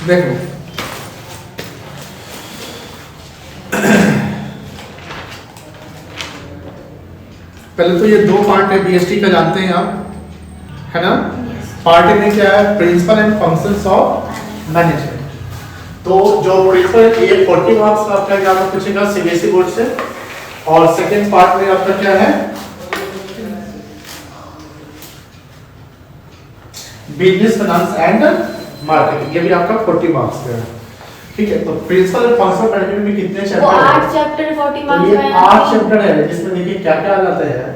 देखो पहले तो ये दो पार्ट है बीएसटी का, जानते हैं आप, है ना। पार्ट में क्या है, principle and functions of management. तो जो प्रिंसिपल ये 40 मार्क्स का आपका एग्जाम में पूछेगा सीबीएसई बोर्ड से। और सेकंड पार्ट में आपका क्या है, बिजनेस फाइनेंस एंड मार्केटिंग, ये भी आपका 40 मार्क्स का है। ठीक है, तो प्रिंसिपल एंड फंक्शनल मैनेजमेंट में कितने चैप्टर वो हैं? 8 चैप्टर 40 मार्क्स ये में 8 चैप्टर है, जिसमें देखिए क्या क्या आ जाता है।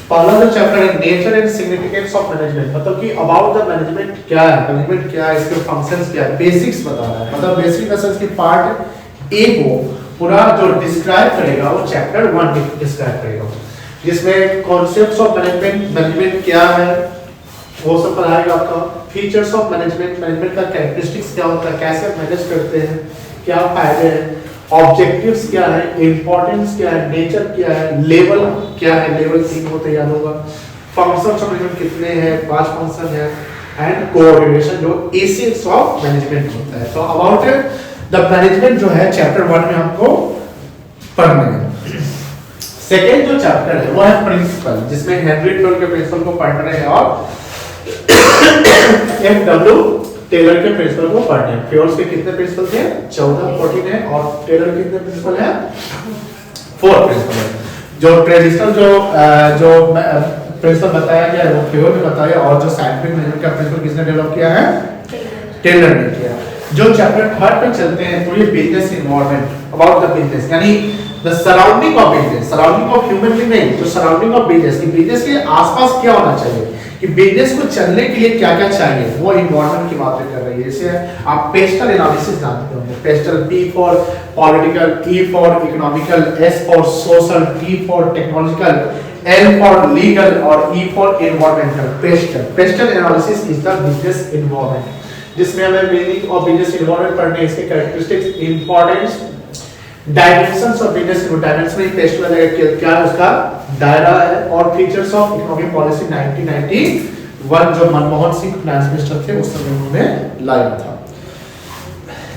पहला जो चैप्टर है nature and significance of management, मतलब कि अबाउट द मैनेजमेंट क्या है, मैनेजमेंट क्या है, इसके फंक्शंस क्या है, बेसिक्स बता रहा है। मतलब बेसिक एसेंस की पार्ट ए को पूरा जो डिस्क्राइब करेगा वो चैप्टर 1 डिस्क्राइब करेगा, जिसमें कॉन्सेप्ट्स ऑफ मैनेजमेंट, मैनेजमेंट क्या है वो सब पढ़ाएगा आपका। फीचर्स ऑफ मैनेजमेंट, मैनेजमेंट का कैरेक्टरिस्टिक्स क्या होता है, कैसे मैनेज करते हैं, क्या फायदे हैं, ऑब्जेक्टिव्स क्या है, इंपॉर्टेंस क्या है, नेचर क्या है, लेवल क्या है, लेवल 3 होते याद होगा। फंक्शंस ऑफ मैनेजमेंट कितने हैं, 5 फंक्शन है, एंड कोऑर्डिनेशन जो एसेंस ऑफ मैनेजमेंट होता है। तो अबाउट द मैनेजमेंट जो है चैप्टर 1 में हमको पढ़ना है। सेकेंड जो चैप्टर है वो है प्रिंसिपल, जिसमें हेनरी टोल के प्रिंसिपल को पढ़ रहे हैं और एफडब्ल्यू टेलर के प्रिंसिपल को पढ़ने हैं। फ्योर्स के कितने प्रिंसिपल थे, 14 14 है, और टेलर के कितने प्रिंसिपल है, 4 प्रिंसिपल है। जो ट्रेडिशनल जो प्रिंसिपल बताया गया है वो फ्योर ने बताया, और जो साइंटिफिक मैनेजमेंट का प्रिंसिपल किसने डेवलप किया है, टेलर ने किया। जो चैप्टर 3 पे चलते हैं तो ये business environment, about the business, यानी the surrounding of business, surrounding of human being नहीं, जो सराउंडिंग ऑफ बिजनेस, कि बिजनेस के आसपास क्या होना चाहिए, कि बिजनेस को चलने के लिए क्या क्या चाहिए, वो एनवायरनमेंट की बातें कर रही है। जैसे आप पेस्टल एनालिसिस जानते होंगे, PESTEL, P for political, E for economical, S for social, T for technological, L for legal और E for environmental. PESTEL analysis is the business environment, जिसमें हमें मीनिंग ऑफ बिजनेस एनवायरनमेंट पढ़ने, इसके characteristics, importance, dimensions of business, dimension में PEST वाला क्या है, उसका दायरा है, और फीचर्स ऑफ इकोनॉमिक पॉलिसी 1991 जो मनमोहन सिंह फाइनेंस मिनिस्टर थे उस समय उन्होंने लाया था।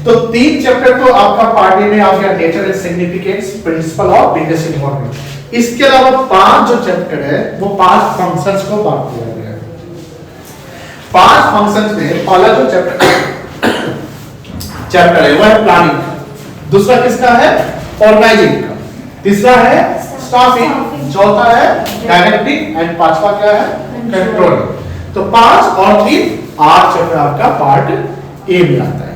तो 3 चैप्टर तो आपका पार्ट में आ गया, nature and significance, principle of business environment. इसके अलावा 5 जो चैप्टर है वो 5 फंक्शंस को बांट दिया गया है। 5 फंक्शंस में पहला जो चैप्टर है वो है प्लानिंग, दूसरा किसका है, ऑर्गेनाइजिंग का, तीसरा है स्टाफिंग, चौथा है डायरेक्टिंग, एंड पांचवा क्या है, कंट्रोलिंग। तो 5 और 3 8 चैप्टर आपका पार्ट ए में आता है।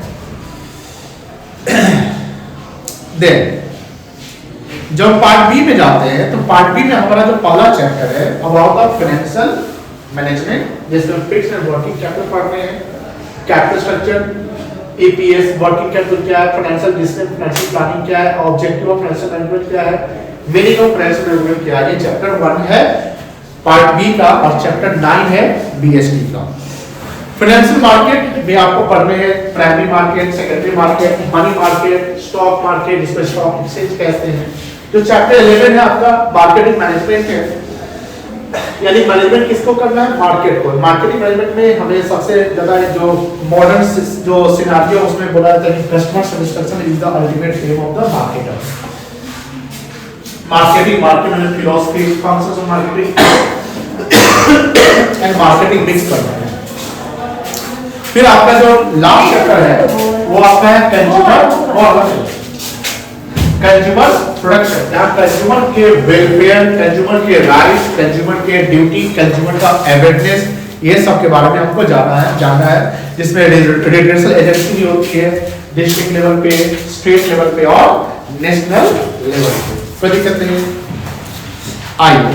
देन जब पार्ट बी में जाते हैं तो पार्ट बी में हमारा जो पहला चैप्टर है अबाउट द फाइनेंशियल मैनेजमेंट, जिसमें फिक्स्ड एंड वर्किंग कैपिटल पढ़ रहे हैं, capital structure, APS, working capital क्या है, फाइनेंशियल डिसीजन, फाइनेंशियल प्लानिंग क्या है, ऑब्जेक्टिव ऑफ फाइनेंशियल मैनेजमेंट क्या है, मीनिंग ऑफ फाइनेंशियल मैनेजमेंट क्या है। ये चैप्टर 1 है पार्ट बी का, और चैप्टर 9 है बीएसटी का। फाइनेंशियल मार्केट में आपको पढ़ने हैं primary market, secondary market, money market, stock market, जिसको स्टॉक एक्सचेंज कहते हैं। जो चैप्टर 11 है आपका मार्केटिंग मैनेजमेंट है, यानी मैनेजमेंट किसको करना है, मार्केट को। मार्केटिंग मैनेजमेंट में हमें सबसे ज्यादा जो मॉडर्न जो सिनेरियो उसमें बोला जाता है कि customer satisfaction is the ultimate aim of the marketer. Marketing, market management philosophy, functions of marketing and marketing mix करना है। फिर आपका जो लास्ट चैप्टर है वो आपका है कंज्यूमर प्रोडक्शन, जहाँ कंज्यूमर के वेलफेयर, कंज्यूमर के राइट्स, कंज्यूमर के ड्यूटी, कंज्यूमर का अवेयरनेस, ये सब के बारे में हमको जानना है, जिसमें रेजिडेंशियल एजेंसी भी होती है डिस्ट्रिक्ट लेवल पे, स्टेट लेवल पे और नेशनल लेवल पे। कोई दिक्कत नहीं है। आइए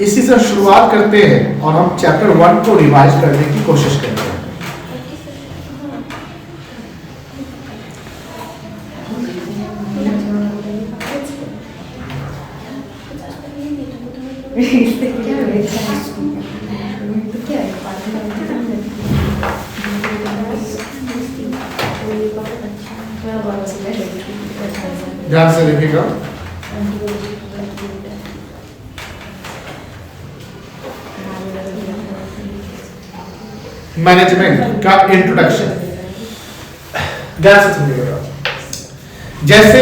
इसी से शुरुआत करते हैं और हम चैप्टर 1 को रिवाइज करने की कोशिश करेंगे। ध्यान से देखिएगा। मैनेजमेंट का इंट्रोडक्शन। ध्यान से सुनिएगा। जैसे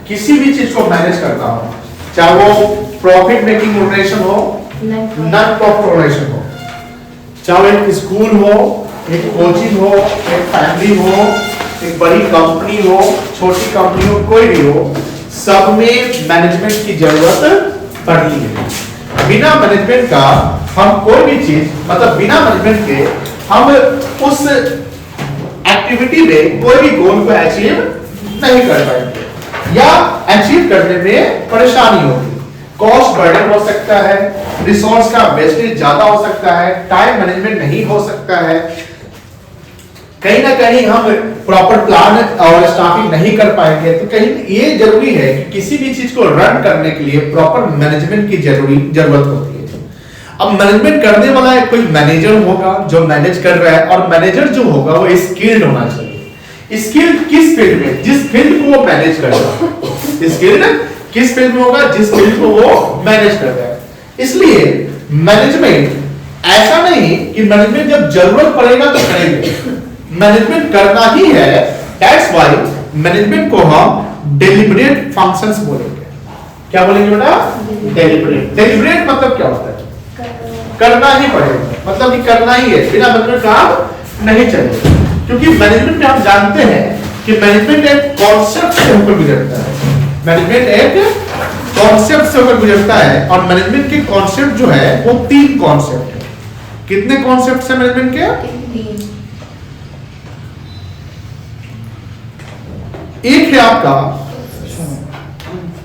किसी भी चीज को मैनेज करना हो, चाहे वो प्रॉफिट मेकिंग ऑर्गेनाइजेशन हो, नॉन प्रॉफिट ऑर्गेनाइजेशन हो, चाहे एक स्कूल हो, एक कोचिंग हो, एक फैमिली हो, एक बड़ी कंपनी हो, छोटी कंपनी हो, कोई भी हो, सब में मैनेजमेंट की जरूरत पड़ती है। बिना मैनेजमेंट का हम कोई भी चीज, मतलब बिना मैनेजमेंट के हम उस एक्टिविटी में कोई भी गोल को अचीव नहीं कर पाएंगे या अचीव करने में परेशानी होगी। कॉस्ट बर्डन हो सकता है, रिसोर्स का वेस्टेज ज्यादा हो सकता है, टाइम मैनेजमेंट नहीं हो सकता है, कहीं ना कहीं हम प्रॉपर प्लान और स्टाफिंग नहीं कर पाएंगे। तो कहीं ये जरूरी है कि किसी भी चीज को रन करने के लिए प्रॉपर मैनेजमेंट की जरूरत होती है। अब मैनेजमेंट करने वाला एक कोई मैनेजर होगा जो मैनेज कर रहा है, और मैनेजर जो होगा वो स्किल्ड होना चाहिए। स्किल्ड किस फील्ड में? जिस फील्ड को वो मैनेज कर रहा है। स्किल्ड किस फील्ड में होगा? जिस फील्ड को वो मैनेज कर रहा है। इसलिए मैनेजमेंट ऐसा नहीं कि मैनेजमेंट जब जरूरत पड़ेगा तो करेंगे, मैनेजमेंट करना ही है। दैट्स व्हाई मैनेजमेंट को हम डेलिबरेट फंक्शंस बोलेंगे। क्या बोलेंगे बेटा? डेलिबरेट। डेलिबरेट मतलब क्या होता है? करना ही पड़ेगा, मतलब कि करना ही है, बिना मैनेजमेंट काम नहीं चलेगा। क्योंकि मैनेजमेंट में हम जानते हैं कि मैनेजमेंट एक कॉन्सेप्ट से होकर गुजरता है। मैनेजमेंट एक कॉन्सेप्ट से होकर गुजरता है, और मैनेजमेंट के कॉन्सेप्ट जो है वो 3 कॉन्सेप्ट है। कितने कॉन्सेप्ट है मैनेजमेंट के? एक है आपका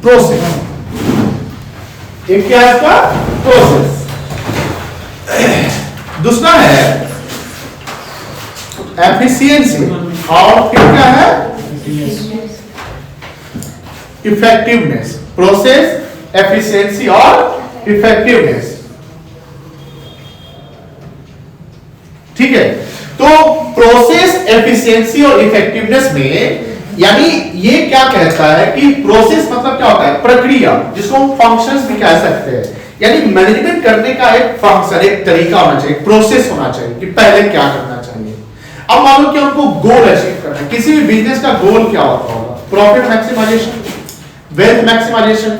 प्रोसेस, एक क्या है आपका प्रोसेस, दूसरा है एफिशिएंसी, और फिर क्या है इफेक्टिवनेस। प्रोसेस, एफिशिएंसी और इफेक्टिवनेस। ठीक है, तो प्रोसेस, एफिशिएंसी और इफेक्टिवनेस में यानी ये क्या कहता है कि प्रोसेस मतलब क्या होता है? प्रक्रिया, जिसको हम फंक्शंस भी कह सकते हैं। यानी मैनेजमेंट करने का एक फंक्शन, एक तरीका होना चाहिए, प्रोसेस होना चाहिए कि पहले क्या करना चाहिए। अब मान लो कि हमको गोल अचीव करना है, किसी भी बिजनेस का गोल क्या होता होगा? Profit maximisation, wealth maximisation.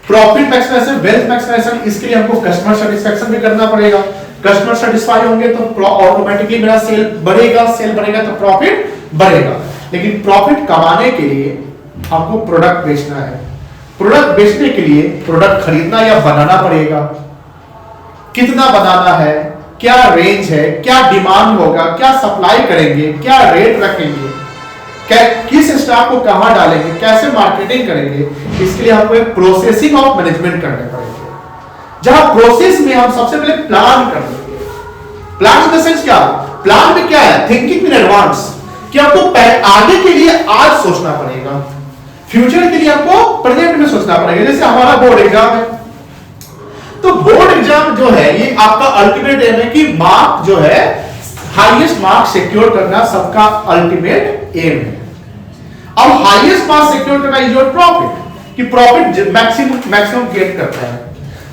Profit maximisation, wealth maximisation, इसके लिए हमको कस्टमर सेटिस्फैक्शन भी करना पड़ेगा। कस्टमर सेटिस्फाई होंगे तो ऑटोमेटिकली मेरा सेल बढ़ेगा, सेल बढ़ेगा तो प्रॉफिट बढ़ेगा। लेकिन प्रॉफिट कमाने के लिए हमको प्रोडक्ट बेचना है, प्रोडक्ट बेचने के लिए प्रोडक्ट खरीदना या बनाना पड़ेगा। कितना बनाना है, क्या रेंज है, क्या डिमांड होगा, क्या सप्लाई करेंगे, क्या रेट रखेंगे, किस स्टॉक को कहां डालेंगे, कैसे मार्केटिंग करेंगे, इसके लिए हमको एक प्रोसेसिंग ऑफ मैनेजमेंट करने पड़ेंगे। जहां प्रोसेस में हम सबसे पहले प्लान करेंगे। प्लान इन द सेंस क्या? प्लान में क्या है? थिंकिंग इन एडवांस, कि आपको आगे के लिए आज सोचना पड़ेगा, फ्यूचर के लिए आपको प्रेजेंट में सोचना पड़ेगा। जैसे हमारा बोर्ड एग्जाम है, तो बोर्ड एग्जाम जो है ये आपका अल्टीमेट एम है कि मार्क जो है, हाईएस्ट मार्क सिक्योर करना सबका अल्टीमेट एम है। अब हाईएस्ट मार्क सिक्योर करना इज योर प्रॉफिट, कि प्रॉफिट मैक्सिमम गेट करता है।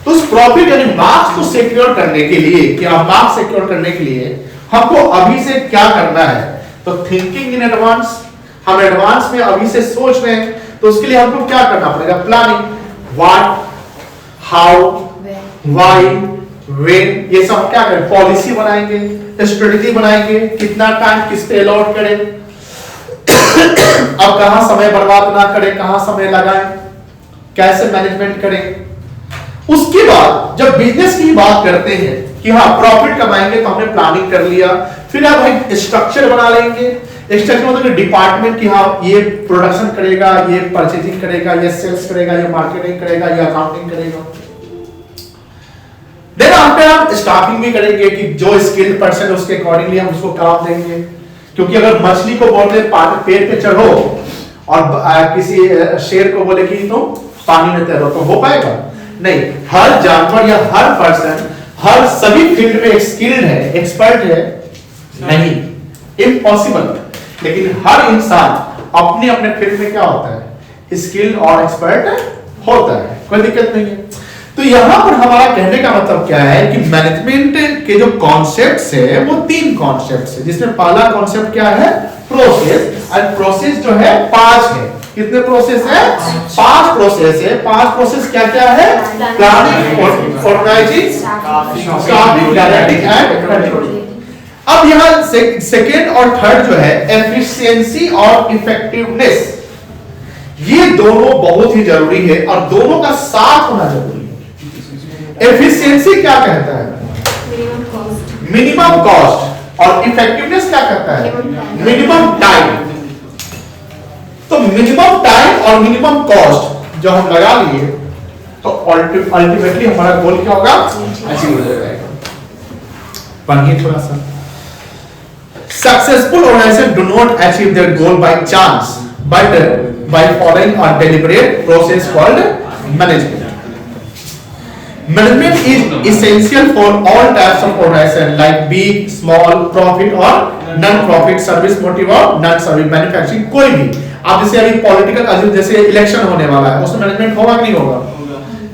तो उस प्रॉफिट यानी मार्क्स को सिक्योर करने के लिए, कि आप मार्क्स सिक्योर करने के लिए हमको अभी से क्या करना है? तो थिंकिंग इन एडवांस, हम एडवांस में अभी से सोच रहे हैं, तो उसके लिए हमको क्या करना पड़ेगा? Planning, what, how, why, when, ये सब क्या करें? पॉलिसी बनाएंगे, स्ट्रेटजी बनाएंगे, कितना टाइम किस पे अलॉट करें, अब कहां समय बर्बाद ना करें, कहां समय लगाएं, कैसे मैनेजमेंट करें। उसके बाद जब बिजनेस की बात करते हैं कि हाँ प्रॉफिट कमाएंगे, तो हमने प्लानिंग कर लिया, फिर अब एक स्ट्रक्चर बना लेंगे। स्ट्रक्चर मतलब डिपार्टमेंट की, हाँ ये प्रोडक्शन करेगा, ये परचेजिंग करेगा, ये सेल्स करेगा, ये मार्केटिंग करेगा, ये अकाउंटिंग करेगा। देन आफ्टर हम स्टाफिंग भी करेंगे कि जो स्किल्ड पर्सन है उसके अकॉर्डिंगली हम उसको काम देंगे। क्योंकि अगर मछली को बोलते पेड़ पे चढ़ो और किसी शेर को बोले कि तुम पानी में तैरो, तो हो पाएगा? नहीं। हर जानवर या हर पर्सन हर सभी फील्ड में स्किल्ड है, एक्सपर्ट है नहीं, इम्पॉसिबल। लेकिन हर इंसान अपने अपने फील्ड में क्या होता है? स्किल्ड और एक्सपर्ट होता है, कोई दिक्कत नहीं है। तो यहां पर हमारा कहने का मतलब क्या है कि मैनेजमेंट के जो कॉन्सेप्ट्स है वो 3 कॉन्सेप्ट्स है, जिसमें पहला कॉन्सेप्ट क्या है, प्रोसेस। और प्रोसेस जो है 5 है। कितने प्रोसेस है, 5 प्रोसेस है। 5 प्रोसेस क्या क्या है, planning, organising, staffing, directing and controlling. अब यहां सेकेंड और थर्ड जो है एफिशिएंसी और इफेक्टिवनेस, ये दोनों बहुत ही जरूरी है और दोनों का साथ होना जरूरी है। एफिशिएंसी क्या कहता है, मिनिमम कॉस्ट, और इफेक्टिवनेस क्या कहता है, मिनिमम टाइम। तो मिनिमम टाइम और मिनिमम कॉस्ट जो हम लगा लिए तो अल्टीमेटली हमारा गोल क्या होगा, अचीव हो जाएगा। पढ़िए थोड़ा सा। Successful organizations do not achieve their goal by chance, but by following a deliberate process called management. Management is essential for all types of organization, like big, small, profit or non-profit, service motive और non-service, manufacturing, कोई भी। आप जैसे अभी political, जैसे election होने वाला है, उसमें मैनेजमेंट होगा कि नहीं होगा,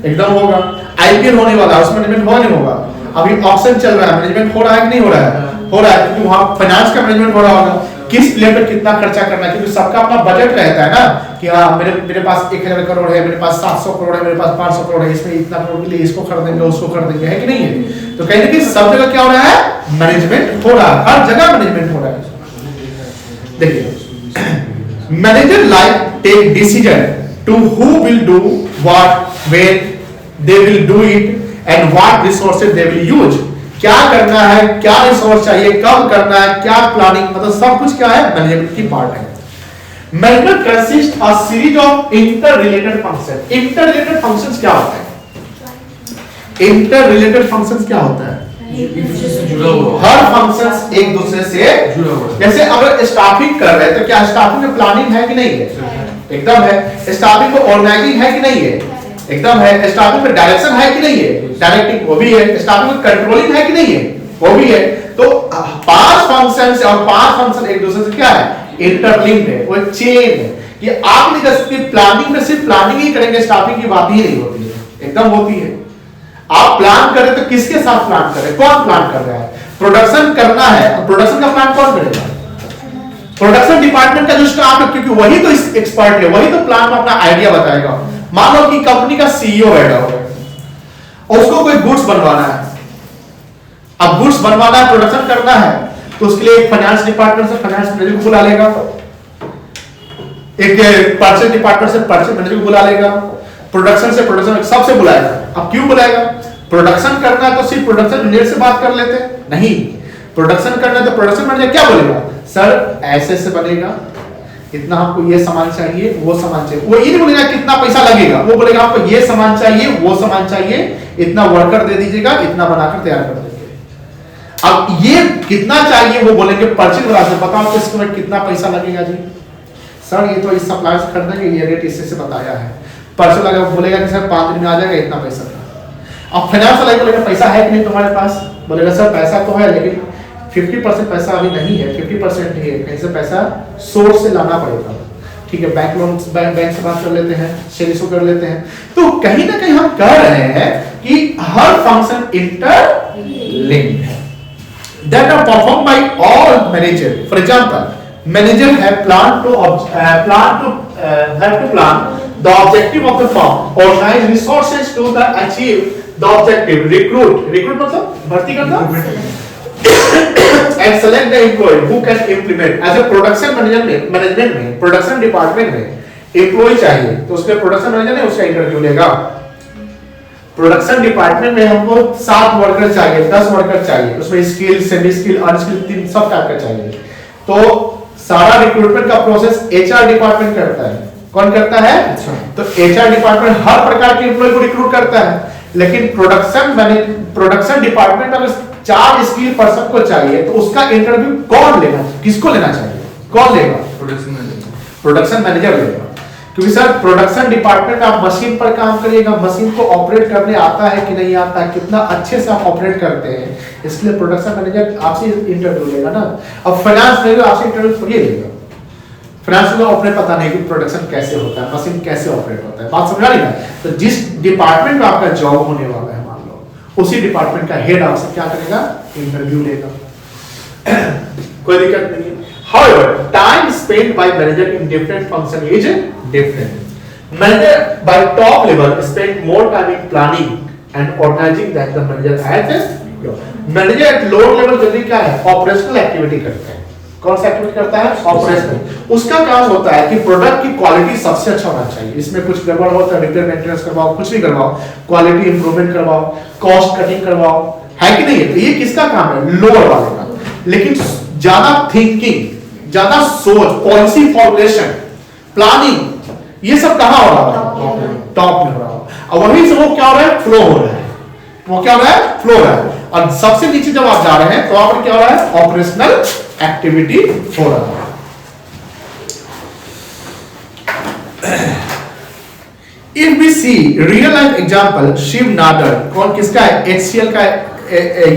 एकदम होगा। आईपीएल होने वाला है, उसमें मैनेजमेंट होगा नहीं होगा। अभी ऑप्शन चल रहा है, मैनेजमेंट हो रहा है कि नहीं हो रहा है, हो रहा है, क्योंकि वहां फाइनेंस का मैनेजमेंट हो रहा होगा, किस प्लेयर पर कितना खर्चा करना है, क्योंकि सबका अपना बजट रहता है ना, कि हाँ मेरे पास 1000 करोड़ है, मेरे पास 700 करोड़ है, मेरे पास 500 करोड़ है, इसमें इतना करोड़ के लिए इसको खरीदेंगे, उसको खरीदेंगे, है कि नहीं है। तो कहीं ना कहीं सब जगह क्या हो रहा है, मैनेजमेंट हो रहा है, हर जगह मैनेजमेंट हो रहा है। देखिए, manager like take decision to who will do what, when they will do it and what resources they will use. क्या करना है, क्या रिसोर्स चाहिए, कब करना है, क्या प्लानिंग, मतलब सब कुछ क्या है, मैनेजमेंट की पार्ट है। Management consist a series of inter related function. Inter related functions क्या होता है, इंटर रिलेटेड फंक्शंस क्या होता है, हर फंक्शंस एक दूसरे से जुड़ा हुआ है। जैसे अगर स्टाफिंग कर रहे हैं तो क्या स्टाफिंग में प्लानिंग है कि नहीं है, एकदम है। स्टाफिंग में ऑर्गेनाइजिंग है कि नहीं है, एकदम है। स्टाफिंग में डायरेक्शन है कि नहीं है, डायरेक्टिंग वो भी है। स्टाफिंग में कंट्रोलिंग है कि नहीं है, वो भी है। तो 5 फंक्शंस और 5 फंक्शन एक दूसरे से क्या है, इंटरलिंक्ड है, वो चेन है। ये आप नहीं कर सकते, प्लानिंग में सिर्फ प्लानिंग ही करेंगे, स्टाफिंग की बात ही नहीं होती है, एकदम होती है। आप प्लान करें तो किसके साथ प्लान करें, कौन प्लान कर रहा है, प्रोडक्शन करना है, प्रोडक्शन का प्लान कौन करेगा, प्रोडक्शन डिपार्टमेंट का जो स्टाफ है, क्योंकि वही तो एक्सपर्ट है, वही तो प्लान में अपना आइडिया बताएगा। मान लो कि कंपनी का सीईओ बैठा हुआ है, उसको कोई गुड्स बनवाना है। अब गुड्स बनवाना है, प्रोडक्शन करना है, तो उसके लिए एक फाइनेंस डिपार्टमेंट से फाइनेंस मैनेजर को बुला लेगा, एक परचेज डिपार्टमेंट से परचेज मैनेजर को बुला लेगा, प्रोडक्शन से प्रोडक्शन सबसे बुलाएगा। अब क्यों बुलाएगा, प्रोडक्शन करना है तो सिर्फ प्रोडक्शन मैनेजर से बात कर लेते नहीं, प्रोडक्शन करना है तो प्रोडक्शन मैनेजर क्या बोलेगा, सर ऐसे से बनेगा, इतना आपको ये सामान चाहिए, वो सामान चाहिए। वो ये नहीं बोलेगा कितना पैसा लगेगा, वो बोलेगा आपको ये सामान चाहिए, वो सामान चाहिए, इतना वर्कर दे दीजिएगा, इतना बनाकर तैयार कर देंगे। अब ये कितना चाहिए वो बोलेंगे परचेज वाला से, बताओ किसको कितना पैसा लगेगा जी, सर ये तो इस सप्लायर से खरीदेंगे, ये रेट इससे बताया है। परचेज वाला बोलेगा कि सर 5 दिन में आ जाएगा, इतना पैसा था। अब फाइनेंस वाला बोलेगा पैसा है कि नहीं तुम्हारे पास, बोलेगा सर पैसा तो है लेकिन 50% पैसा अभी नहीं है, 50% ही है, कहीं से पैसा सोर्स से लाना पड़ेगा। ठीक है, बैंक लोन बैंक से बात कर लेते हैं, शेयर्स कर लेते हैं। तो कहीं ना कहीं हम कह रहे हैं कि हर फंक्शन इंटरलिंक्ड है, that are performed by all manager. For example, manager have planned to plan the objective of the firm, organize resources to the achieve the objective, recruit मतलब भर्ती करना, and select the employee who can implement। as a production manager में, management में, production department में employ चाहिए तो उसके production manager ने उसका इंटरव्यू लेगा। प्रोडक्शन डिपार्टमेंट में हमको 7 वर्कर चाहिए, 10 वर्कर चाहिए, उसमें स्किल, सेमी स्किल, अनस्किल, 3 सब टाइप का चाहिए। तो सारा रिक्रूटमेंट का प्रोसेस एचआर डिपार्टमेंट करता है। कौन करता है, तो एचआर डिपार्टमेंट हर प्रकार के एम्प्लॉय को रिक्रूट करता है। लेकिन प्रोडक्शन डिपार्टमेंट अगर 4 स्किल पर्सन को चाहिए तो उसका इंटरव्यू कौन लेगा, किसको लेना चाहिए, कौन लेगा, प्रोडक्शन मैनेजर लेगा। क्योंकि सर प्रोडक्शन डिपार्टमेंट आप मशीन पर काम करिएगा, मशीन को ऑपरेट करने आता है कि नहीं आता है, कितना अच्छे से आप ऑपरेट करते हैं, इसलिए प्रोडक्शन मैनेजर आपसे इंटरव्यू लेगा ना। अब फाइनेंस मैनेजर आपसे इंटरव्यू थोड़ी लेगा, फाइनेंशियल को अपने पता नहीं कि प्रोडक्शन कैसे होता है, मशीन कैसे ऑपरेट होता है, बात समझ आ रही है? तो जिस डिपार्टमेंट में आपका जॉब होने वाला है, मान लो उसी डिपार्टमेंट का हेड आपसे क्या करेगा, इंटरव्यू लेगा। कोई दिक्कत नहीं है। However, time spent by manager in different function is different. Manager by top level spend more time in planning and organizing than the manager at low. Manager at lower level generally क्या है, operational activity करता है। कौन सा activity करता है, operational. उसका काम होता है कि प्रोडक्ट की क्वालिटी सबसे अच्छा होना चाहिए, इसमें कुछ गड़बड़ हो तो रिपेयर मेंटेनेंस करवाओ, कुछ भी करवाओ, क्वालिटी इंप्रूवमेंट करवाओ, कॉस्ट कटिंग करवाओ, है कि नहीं है? तो ये किसका काम है, लोअर वाले का। लेकिन ज्यादा थिंकिंग, ज्यादा सोच, पॉलिसी फॉर्मुलेशन, प्लानिंग, ये सब कहां हो रहा है, टॉप में हो रहा है। और वहीं से वो क्या हो रहा है, फ्लो हो रहा है। वो क्या हो रहा है, फ्लो हो रहा है। और सबसे नीचे जब आप जा रहे हैं तो वहां पर क्या हो रहा है, ऑपरेशनल एक्टिविटी हो रहा है। If we see real life example, Shiv Nadar, कौन किसका है, HCL का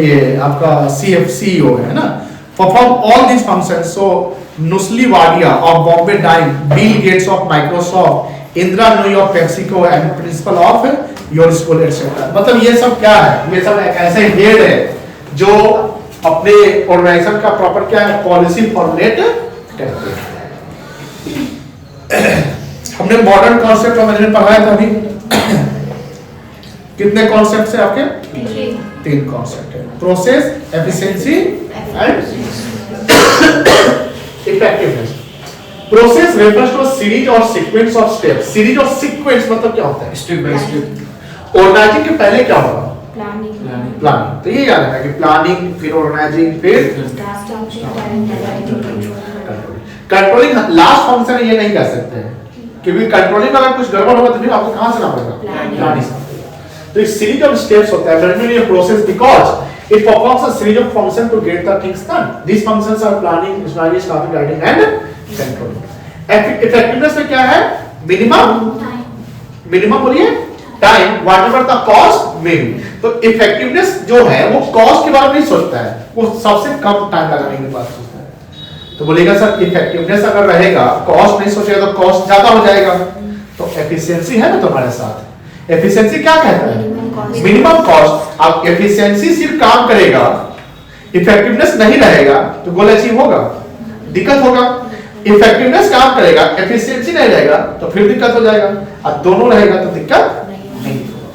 ये आपका CEO है ना, perform all these functions. So Nusli Wadia of Bombay Dime, Bill Gates of Microsoft, Indra Nooyi of PepsiCo and principal of your school etc. मतलब ये सब क्या है, ये सब एक ऐसे हेड है जो अपने ऑर्गेनाइजेशन का प्रॉपर क्या है, पॉलिसी फॉर्मुलेट करते हैं। हमने मॉडर्न कॉन्सेप्ट ऑफ मैनेजमेंट पढ़ा है अभी। कितने कॉन्सेप्ट है आपके, 3 कॉन्सेप्ट है, process, efficiency and effectiveness. Process refers to series और सीक्वेंस ऑफ स्टेप्स। सीरीज और सीक्वेंस मतलब क्या होता है, स्टेप बाय स्टेप। ऑर्गेनाइजिंग के पहले क्या होगा, प्लानिंग। तो ये याद रखना कि प्लानिंग, फिर ऑर्गेनाइजिंग, फिर कंट्रोलिंग। लास्ट फंक्शन ये नहीं कह सकते हैं क्योंकि कंट्रोलिंग अगर कुछ गड़बड़ होगा तो फिर आपको कहां से ना पड़ेगा, प्लानिंग। तो इस सीरीज ऑफ स्टेप्स होता है मैनेजमेंट ये process because it performs a series of function to get the things done. This functions are planning, strategy, staffing, writing and controlling. Effectiveness में क्या है, मिनिमम बोलिए time whatever the cost may be. तो effectiveness जो है वो cost के बारे में नहीं सोचता है, वो सबसे कम टाइम लगाने के बारे में सोचता है। तो बोलेगा सर इफेक्टिवनेस अगर रहेगा, कॉस्ट नहीं सोचेगा तो कॉस्ट ज्यादा हो जाएगा। तो एफिशिएंसी है ना तुम्हारे साथ, एफिशिएंसी क्या कहता है, मिनिमम कॉस्ट। अब एफिशिएंसी सिर्फ काम करेगा, इफेक्टिवनेस नहीं रहेगा तो गोल अचीव होगा, दिक्कत होगा। इफेक्टिवनेस काम करेगा, एफिशिएंसी नहीं रहेगा तो फिर दिक्कत हो जाएगा, और दोनों रहेगा तो दिक्कत नहीं होगा।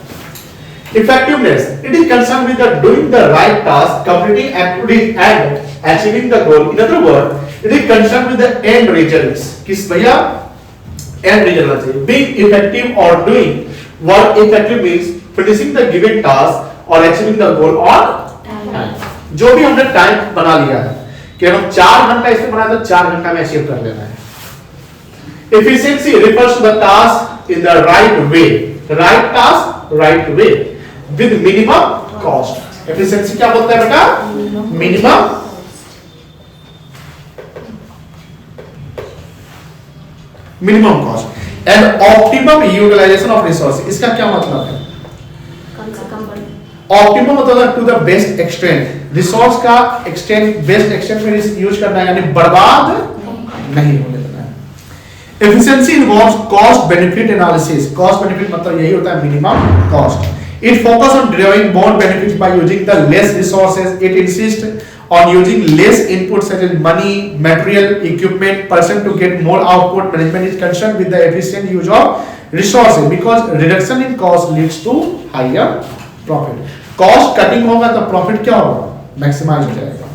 Effectiveness it is concern with the doing the right task, completing activities and achieving the goal. In other word it is concern with the end results. किस भैया, एंड रिजल्ट चाहिए। बीइंग इफेक्टिव और doing work effective means finishing the given task और achieving the goal on time. जो भी हमने time बना लिया है कि हम 4 घंटा इसमें बनाया तो 4 घंटा में अचीव कर लेना है। Efficiency refers to the task in the right way, right task right way with minimum cost. Efficiency क्या बोलता है बेटा, minimum cost and optimum utilisation of resource. इसका क्या मतलब है, ऑप्टिमम मतलब to the best extent, resource का एक्सटेंट, बेस्ट एक्सटेंट में यूज करना है, यानी बर्बाद नहीं होने देना है। Efficiency involves cost benefit analysis. Cost benefit मतलब यही होता है minimum cost. It focus on driving more benefits by using the less resources. It insist on using less input such as money, material, equipment, person to get more output. Management is concerned with the efficient use of resources because reduction in cost leads to higher profit. Cost cutting होगा तो profit क्या होगा, maximize हो जाएगा।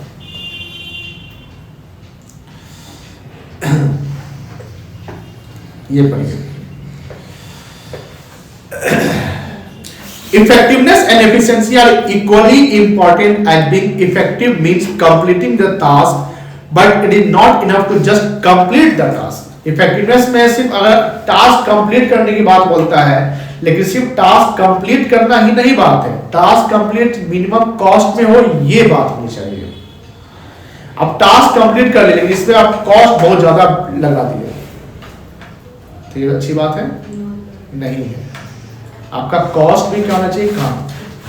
ये पढ़िए। Effectiveness and efficiency are equally important, and being effective means completing the task, but it is not enough to just complete the task. Effectiveness में सिर्फ अगर टास्क कंप्लीट करने की बात बोलता है, लेकिन सिर्फ टास्क कंप्लीट करना ही नहीं बात है, टास्क कंप्लीट मिनिमम कॉस्ट में हो, ये बात होनी चाहिए। अब टास्क कंप्लीट कर ले लेकिन इसमें आप कॉस्ट बहुत ज्यादा लगा दिए, तो ये अच्छी बात है नहीं है। आपका कॉस्ट भी क्या होना चाहिए, कम।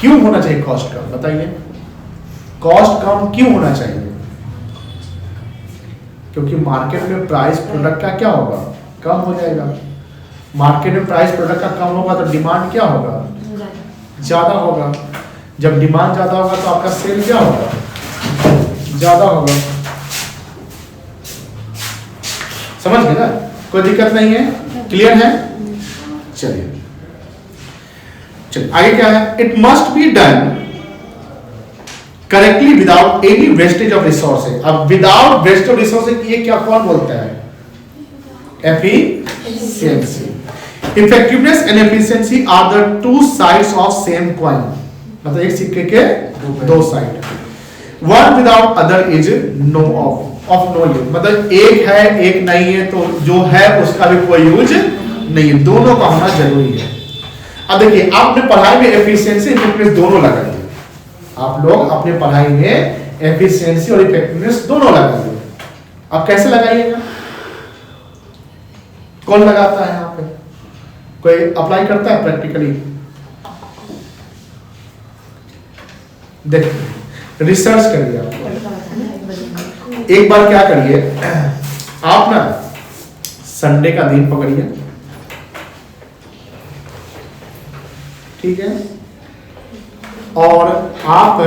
क्यों होना चाहिए कॉस्ट कम, बताइए। कॉस्ट कम क्यों होना चाहिए, क्योंकि मार्केट में प्राइस प्रोडक्ट का क्या होगा, कम हो जाएगा। मार्केट में प्राइस प्रोडक्ट का कम होगा तो डिमांड क्या होगा, ज्यादा होगा। जब डिमांड ज्यादा होगा तो आपका सेल क्या होगा, ज्यादा होगा। समझ गए ना, कोई दिक्कत नहीं है, क्लियर है। चलिए आगे क्या है, it must be done correctly without any wastage of resources. अब विदाउट वेस्ट ऑफ रिसोर्सेज ये क्या कौन बोलता है, efficiency. Effectiveness and efficiency are the two sides of same coin, मतलब एक सिक्के के दो side. One without other is no of no use, मतलब एक है एक नहीं है तो जो है उसका भी कोई यूज नहीं है, दोनों का होना जरूरी है। अब देखिए आपने पढ़ाई में एफिशिएंसी इफेक्टिवनेस दोनों लगाइए, आप लोग अपने पढ़ाई में एफिशिएंसी और इफेक्टिवनेस दोनों लगाइए। आप कैसे लगाइएगा, कौन लगाता है यहाँ पे, कोई अप्लाई करता है प्रैक्टिकली। देखिए रिसर्च करिए आप एक बार, क्या करिए आप ना संडे का दिन पकड़िए, ठीक है, और आप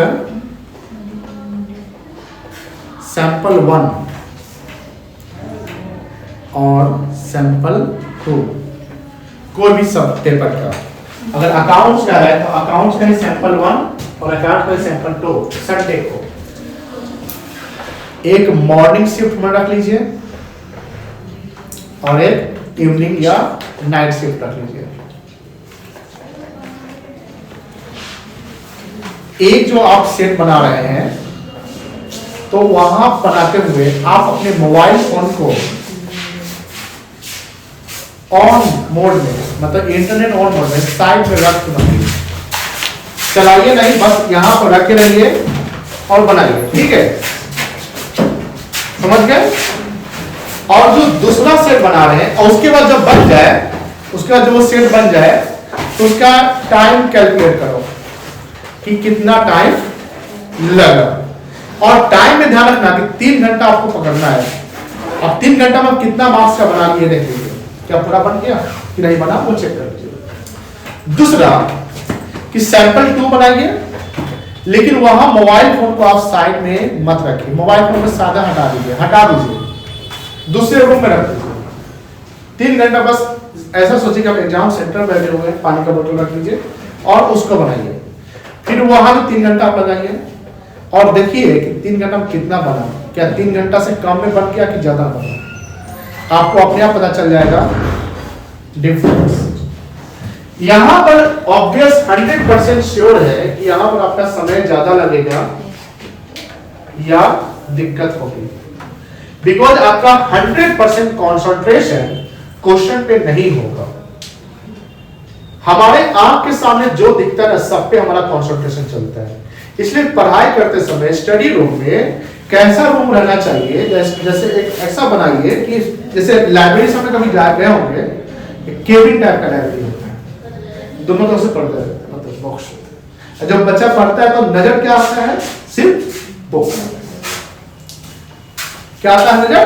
सैंपल 1 और सैंपल 2 कोई भी सब पेपर का, अगर अकाउंट्स का है तो अकाउंट्स का ही सैंपल 1 और अकाउंट का सैंपल 2 संडे को एक मॉर्निंग शिफ्ट में रख लीजिए और एक इवनिंग या नाइट शिफ्ट रख लीजिए। एक जो आप सेट बना रहे हैं तो वहां बनाते हुए आप अपने मोबाइल फोन को ऑन मोड में, मतलब इंटरनेट ऑन मोड में साइड में रख के चलाइए नहीं, बस यहां पर रखे रहिए और बनाइए, ठीक है, समझ गए। और जो दूसरा सेट बना रहे हैं और उसके बाद जब बन जाए, उसके बाद जब वो सेट बन जाए तो उसका टाइम कैलकुलेट करो कि कितना टाइम लगा, और टाइम में ध्यान रखना कि 3 घंटा आपको पकड़ना है। अब 3 घंटा में कितना मार्क्स का बना लिए देख लीजिए, क्या पूरा बन गया कि नहीं बना वो चेक कर लीजिए। दूसरा कि सैंपल 2 बनाइए, लेकिन वहां मोबाइल फोन को आप साइड में मत रखिए, मोबाइल फोन को सादा हटा दीजिए, दूसरे रूम में रख दीजिए। 3 घंटा बस ऐसा सोचिए कि आप एग्जाम सेंटर में बैठे हुए हैं, पानी का बोतल रख लीजिए और उसको बनाइए। फिर वहां भी 3 घंटा आप लगाइए और देखिए कि 3 घंटा में कितना बना, क्या 3 घंटा से कम में बन गया कि ज्यादा बना, आपको अपने आप पता चल जाएगा डिफरेंस। यहां पर ऑब्वियस 100% श्योर है कि यहां पर आपका समय ज्यादा लगेगा या दिक्कत होगी, बिकॉज आपका 100% कंसंट्रेशन क्वेश्चन पे नहीं होगा। हमारे आंख के सामने जो दिखता है सब पे हमारा कंसंट्रेशन चलता है, इसलिए पढ़ाई करते समय स्टडी रूम में कैसा रूम रहना चाहिए, जैसे एक ऐसा बनाइए कि जैसे लाइब्रेरी से कभी गए होंगे, केबिन टाइप का लाइब्रेरी होता है, दोनों तरफ से पढ़ते रहते हैं, मतलब बॉक्स। जब बच्चा पढ़ता है तो नजर क्या आता है, सिर्फ बुक क्या आता है नजर,